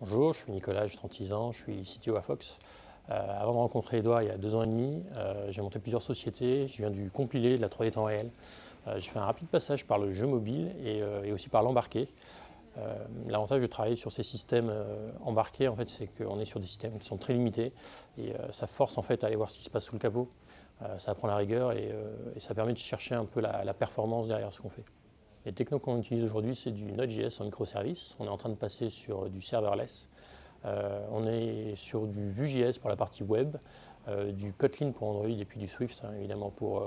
Bonjour, je suis Nicolas, j'ai 36 ans, je suis CTO à Fox. Avant de rencontrer Edouard il y a 2 ans et demi, j'ai monté plusieurs sociétés, je viens du compilé, de la 3D temps réel. J'ai fait un rapide passage par le jeu mobile et aussi par l'embarqué. L'avantage de travailler sur ces systèmes embarqués, en fait, c'est qu'on est sur des systèmes qui sont très limités et ça force en fait à aller voir ce qui se passe sous le capot. Ça apprend la rigueur et ça permet de chercher un peu la performance derrière ce qu'on fait. Les technos qu'on utilise aujourd'hui, c'est du Node.js en microservices. On est en train de passer sur du serverless. On est sur du Vue.js pour la partie web, du Kotlin pour Android et puis du Swift évidemment pour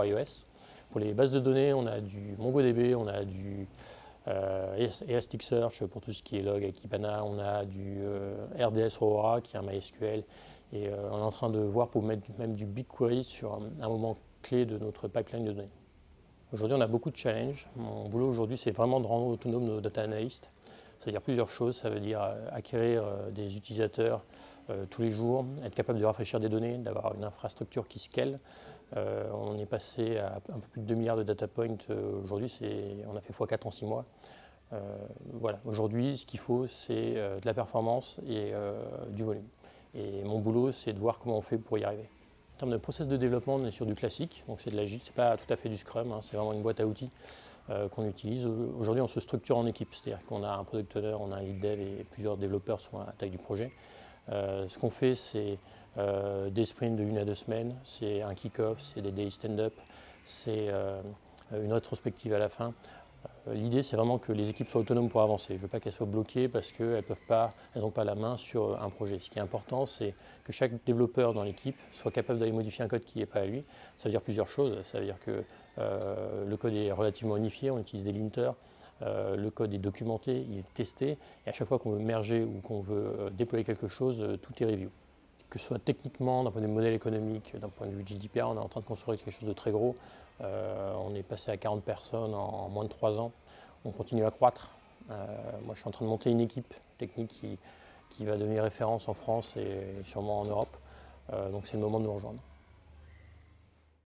iOS. Pour les bases de données, on a du MongoDB, on a du Elasticsearch pour tout ce qui est log avec Kibana, on a du RDS Aurora qui est un MySQL et on est en train de voir pour mettre même du BigQuery sur un moment clé de notre pipeline de données. Aujourd'hui, on a beaucoup de challenges. Mon boulot aujourd'hui, c'est vraiment de rendre autonomes nos data analysts. Ça veut dire plusieurs choses. Ça veut dire acquérir des utilisateurs tous les jours, être capable de rafraîchir des données, d'avoir une infrastructure qui scale. On est passé à un peu plus de 2 milliards de data points. Aujourd'hui, on a fait x4 en 6 mois. Voilà. Aujourd'hui, ce qu'il faut, c'est de la performance et du volume. Et mon boulot, c'est de voir comment on fait pour y arriver. En termes de process de développement, on est sur du classique, donc c'est de l'agile, c'est pas tout à fait du Scrum, c'est vraiment une boîte à outils qu'on utilise. Aujourd'hui, on se structure en équipe, c'est-à-dire qu'on a un product owner, on a un lead dev et plusieurs développeurs sont à la taille du projet. Ce qu'on fait, c'est des sprints de 1 à 2 semaines, c'est un kick-off, c'est des daily stand-up, c'est une rétrospective à la fin. L'idée, c'est vraiment que les équipes soient autonomes pour avancer. Je ne veux pas qu'elles soient bloquées parce qu'elles n'ont pas la main sur un projet. Ce qui est important, c'est que chaque développeur dans l'équipe soit capable d'aller modifier un code qui n'est pas à lui. Ça veut dire plusieurs choses. Ça veut dire que le code est relativement unifié, on utilise des linters. Le code est documenté, il est testé. Et à chaque fois qu'on veut merger ou qu'on veut déployer quelque chose, tout est review. Que ce soit techniquement, d'un point de vue modèle économique, d'un point de vue GDPR, on est en train de construire quelque chose de très gros. On est passé à 40 personnes en moins de 3 ans. On continue à croître. Moi, je suis en train de monter une équipe technique qui va devenir référence en France et sûrement en Europe. Donc c'est le moment de nous rejoindre.